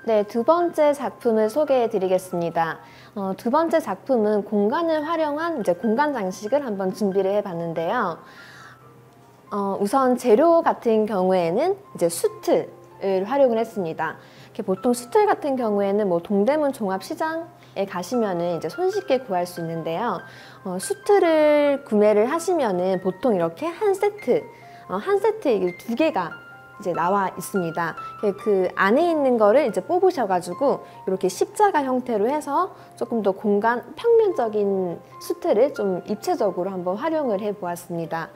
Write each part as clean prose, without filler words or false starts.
네, 두 번째 작품을 소개해 드리겠습니다. 두 번째 작품은 공간을 활용한 이제 공간 장식을 한번 준비를 해 봤는데요. 우선 재료 같은 경우에는 이제 수틀을 활용을 했습니다. 보통 수틀 같은 경우에는 뭐 동대문 종합시장에 가시면은 이제 손쉽게 구할 수 있는데요. 수틀을 구매를 하시면은 보통 이렇게 한 세트 이게 두 개가 이제 나와 있습니다. 그 안에 있는 거를 이제 뽑으셔가지고 이렇게 십자가 형태로 해서 조금 더 공간 평면적인 수틀을 좀 입체적으로 한번 활용을 해 보았습니다.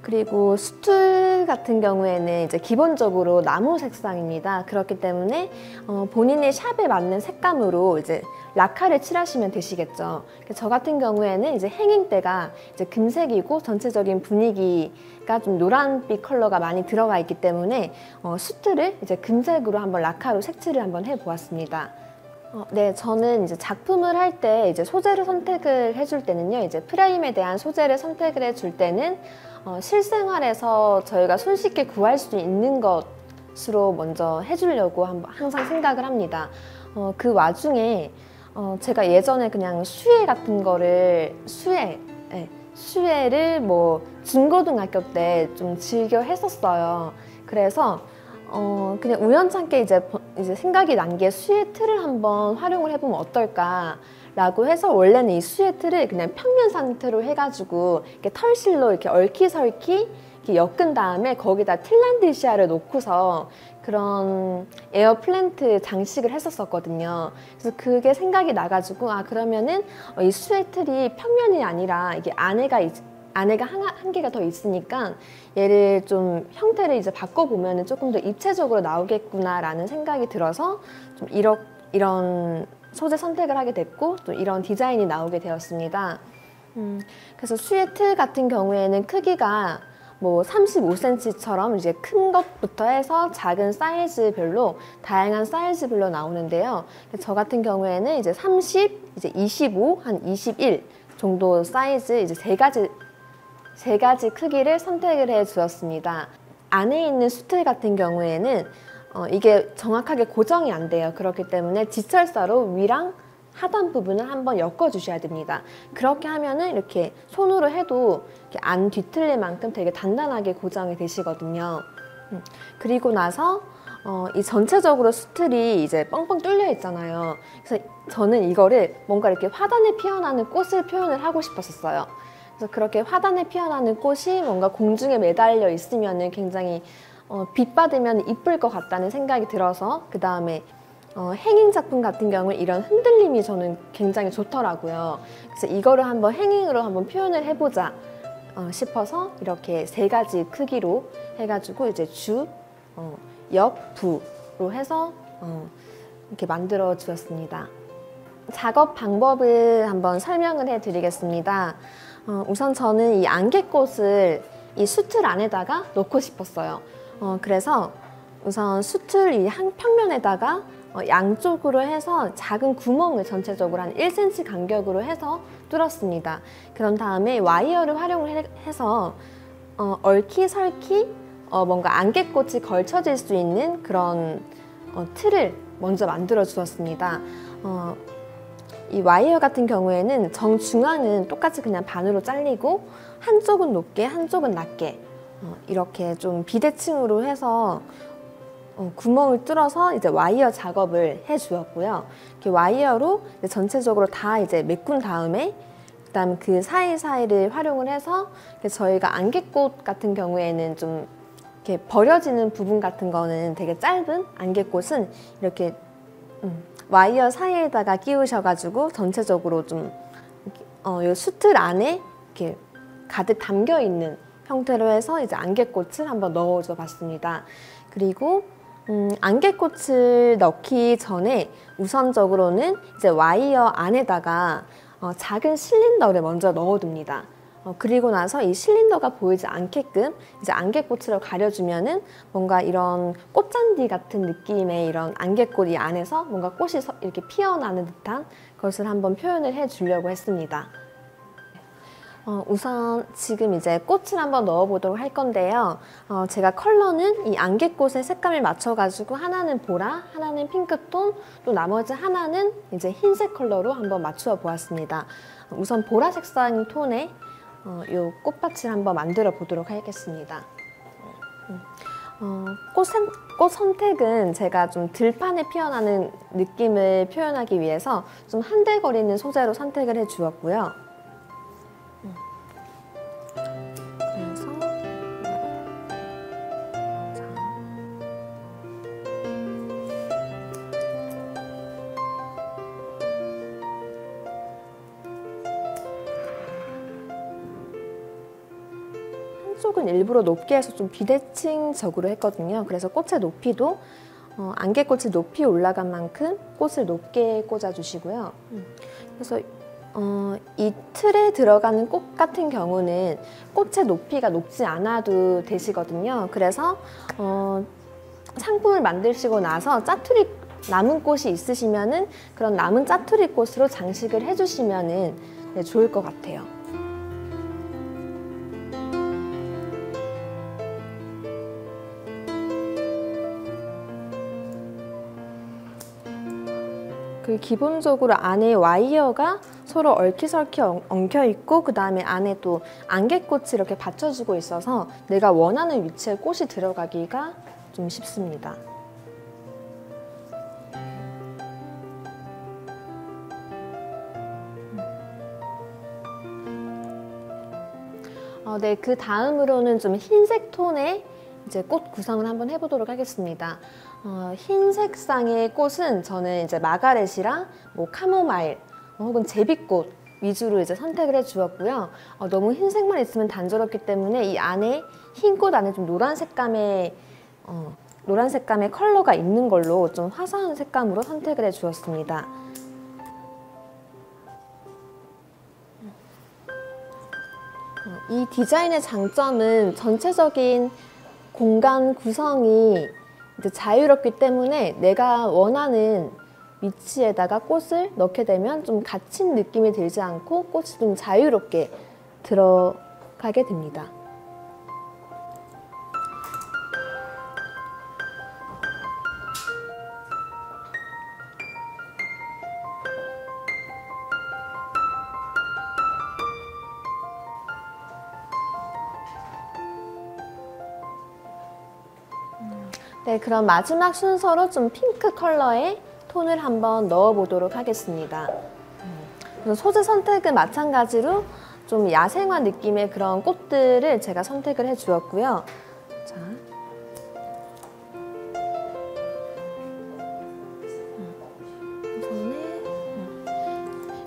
그리고 수틀 같은 경우에는 이제 기본적으로 나무 색상입니다. 그렇기 때문에 본인의 샵에 맞는 색감으로 이제 라카를 칠하시면 되시겠죠. 저 같은 경우에는 이제 행잉대가 이제 금색이고 전체적인 분위기가 좀 노란빛 컬러가 많이 들어가 있기 때문에 수틀을 이제 금색으로 한번 라카로 색칠을 한번 해 보았습니다. 네, 저는 이제 작품을 할 때 이제 소재를 선택을 해줄 때는요, 이제 프레임에 대한 소재를 선택을 해줄 때는 실생활에서 저희가 손쉽게 구할 수 있는 것으로 먼저 해주려고 항상 생각을 합니다. 그 와중에 제가 예전에 그냥 수혜 같은 거를 수혜를 뭐 중고등학교 때 좀 즐겨 했었어요. 그래서 그냥 우연찮게 이제 생각이 난 게 수혜 틀을 한번 활용을 해보면 어떨까 라고 해서 원래는 이 수혜 틀을 그냥 평면 상태로 해가지고 이렇게 털실로 이렇게 얽히설키 이렇게 엮은 다음에 거기다 핀란드시아를 놓고서 그런 에어 플랜트 장식을 했었거든요. 그래서 그게 생각이 나가지고 그러면은 이 수혜 틀이 평면이 아니라 이게 안에가 한 개가 더 있으니까 얘를 좀 형태를 이제 바꿔보면 조금 더 입체적으로 나오겠구나라는 생각이 들어서 좀 이런 소재 선택을 하게 됐고 또 이런 디자인이 나오게 되었습니다. 그래서 수혜 틀 같은 경우에는 크기가 뭐 35cm처럼 이제 큰 것부터 해서 작은 사이즈별로 다양한 사이즈별로 나오는데요. 저 같은 경우에는 이제 30, 이제 25, 한 21 정도 사이즈 이제 세 가지 크기를 선택을 해 주었습니다. 안에 있는 수틀 같은 경우에는 이게 정확하게 고정이 안 돼요. 그렇기 때문에 지철사로 위랑 하단 부분을 한번 엮어 주셔야 됩니다. 그렇게 하면은 이렇게 손으로 해도 이렇게 안 뒤틀릴 만큼 되게 단단하게 고정이 되시거든요. 그리고 나서 이 전체적으로 수틀이 이제 뻥뻥 뚫려 있잖아요. 그래서 저는 이거를 뭔가 이렇게 화단에 피어나는 꽃을 표현을 하고 싶었어요. 그래서 그렇게 화단에 피어나는 꽃이 뭔가 공중에 매달려 있으면은 굉장히 빛 받으면 이쁠 것 같다는 생각이 들어서 그 다음에 행잉 작품 같은 경우는 이런 흔들림이 저는 굉장히 좋더라고요. 그래서 이거를 한번 행잉으로 한번 표현을 해보자 싶어서 이렇게 세 가지 크기로 해가지고 이제 주, 역, 부로 해서 이렇게 만들어 주었습니다. 작업 방법을 한번 설명을 해드리겠습니다. 우선 저는 이 안개꽃을 이 수틀 안에다가 넣고 싶었어요. 그래서 우선 수틀 이 한 평면에다가 양쪽으로 해서 작은 구멍을 전체적으로 한 1cm 간격으로 해서 뚫었습니다. 그런 다음에 와이어를 활용을 해서 얽히설키 뭔가 안개꽃이 걸쳐질 수 있는 그런 틀을 먼저 만들어 주었습니다. 이 와이어 같은 경우에는 정중앙은 똑같이 그냥 반으로 잘리고 한쪽은 높게 한쪽은 낮게 이렇게 좀 비대칭으로 해서 구멍을 뚫어서 이제 와이어 작업을 해 주었고요. 이렇게 와이어로 이제 전체적으로 다 이제 메꾼 다음에 그다음 그 사이사이를 활용을 해서 저희가 안개꽃 같은 경우에는 좀 이렇게 버려지는 부분 같은 거는 되게 짧은 안개꽃은 이렇게 와이어 사이에다가 끼우셔가지고 전체적으로 좀 이 수틀 안에 이렇게 가득 담겨 있는 형태로 해서 이제 안개꽃을 한번 넣어줘 봤습니다. 그리고 안개꽃을 넣기 전에 우선적으로는 이제 와이어 안에다가 작은 실린더를 먼저 넣어둡니다. 그리고 나서 이 실린더가 보이지 않게끔 이제 안개꽃으로 가려주면은 뭔가 이런 꽃잔디 같은 느낌의 이런 안개꽃 이 안에서 뭔가 꽃이 이렇게 피어나는 듯한 것을 한번 표현을 해 주려고 했습니다. 우선 지금 이제 꽃을 한번 넣어보도록 할 건데요. 제가 컬러는 이 안개꽃의 색감을 맞춰가지고 하나는 보라, 하나는 핑크톤, 또 나머지 하나는 이제 흰색 컬러로 한번 맞추어 보았습니다. 우선 보라 색상 톤의 이 꽃밭을 한번 만들어 보도록 하겠습니다. 꽃 선택은 제가 좀 들판에 피어나는 느낌을 표현하기 위해서 좀 한들거리는 소재로 선택을 해 주었고요. 그래서 한쪽은 일부러 높게 해서 좀 비대칭적으로 했거든요. 그래서 꽃의 높이도 안개꽃이 높이 올라간 만큼 꽃을 높게 꽂아주시고요. 그래서 이 틀에 들어가는 꽃 같은 경우는 꽃의 높이가 높지 않아도 되시거든요. 그래서 상품을 만드시고 나서 짜투리 남은 꽃이 있으시면은 그런 남은 짜투리 꽃으로 장식을 해주시면은 네, 좋을 것 같아요. 그 기본적으로 안에 와이어가 서로 얽히설키 엉켜 있고 그 다음에 안에 또 안개꽃이 이렇게 받쳐주고 있어서 내가 원하는 위치에 꽃이 들어가기가 좀 쉽습니다. 네, 그 다음으로는 좀 흰색 톤의 이제 꽃 구성을 한번 해보도록 하겠습니다. 흰색 쌍의 꽃은 저는 이제 마가렛이랑 뭐 카모마일 혹은 제비꽃 위주로 이제 선택을 해 주었고요. 너무 흰색만 있으면 단조롭기 때문에 이 안에 흰 꽃 안에 좀 노란 색감의 컬러가 있는 걸로 좀 화사한 색감으로 선택을 해 주었습니다. 이 디자인의 장점은 전체적인 공간 구성이 이제 자유롭기 때문에 내가 원하는 위치에다가 꽃을 넣게 되면 좀 갇힌 느낌이 들지 않고 꽃이 좀 자유롭게 들어가게 됩니다. 네, 그럼 마지막 순서로 좀 핑크 컬러의 톤을 한번 넣어보도록 하겠습니다. 그래서 소재 선택은 마찬가지로 좀 야생화 느낌의 그런 꽃들을 제가 선택을 해 주었고요. 자.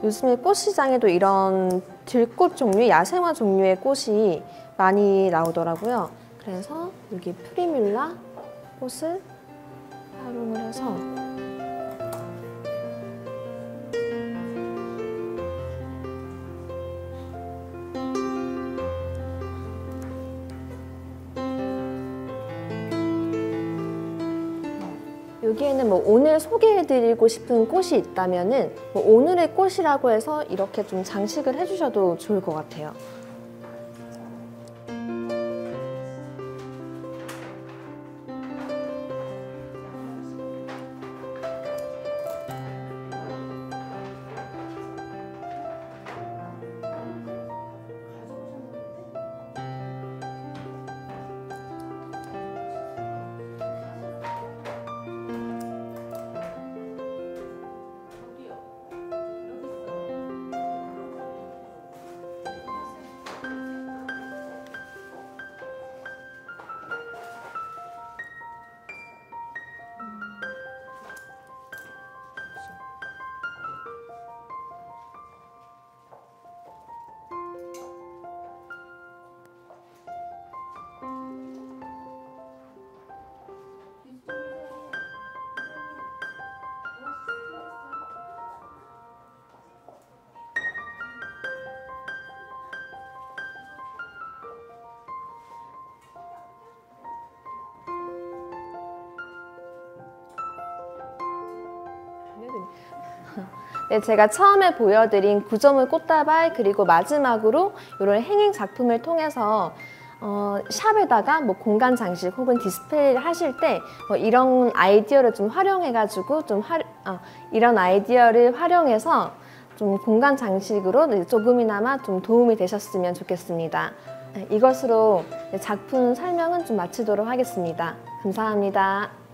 요즘에 꽃시장에도 이런 들꽃 종류, 야생화 종류의 꽃이 많이 나오더라고요. 그래서 여기 프리뮬라 꽃을 활용을 해서 여기에는 뭐 오늘 소개해드리고 싶은 꽃이 있다면은 뭐 오늘의 꽃이라고 해서 이렇게 좀 장식을 해주셔도 좋을 것 같아요. 네, 제가 처음에 보여드린 구조물 꽃다발 그리고 마지막으로 이런 행행 작품을 통해서 샵에다가 뭐 공간 장식 혹은 디스플레이를 하실 때 이런 아이디어를 좀 활용해가지고 이런 아이디어를 활용해서 좀 공간 장식으로 조금이나마 좀 도움이 되셨으면 좋겠습니다. 네, 이것으로 작품 설명은 좀 마치도록 하겠습니다. 감사합니다.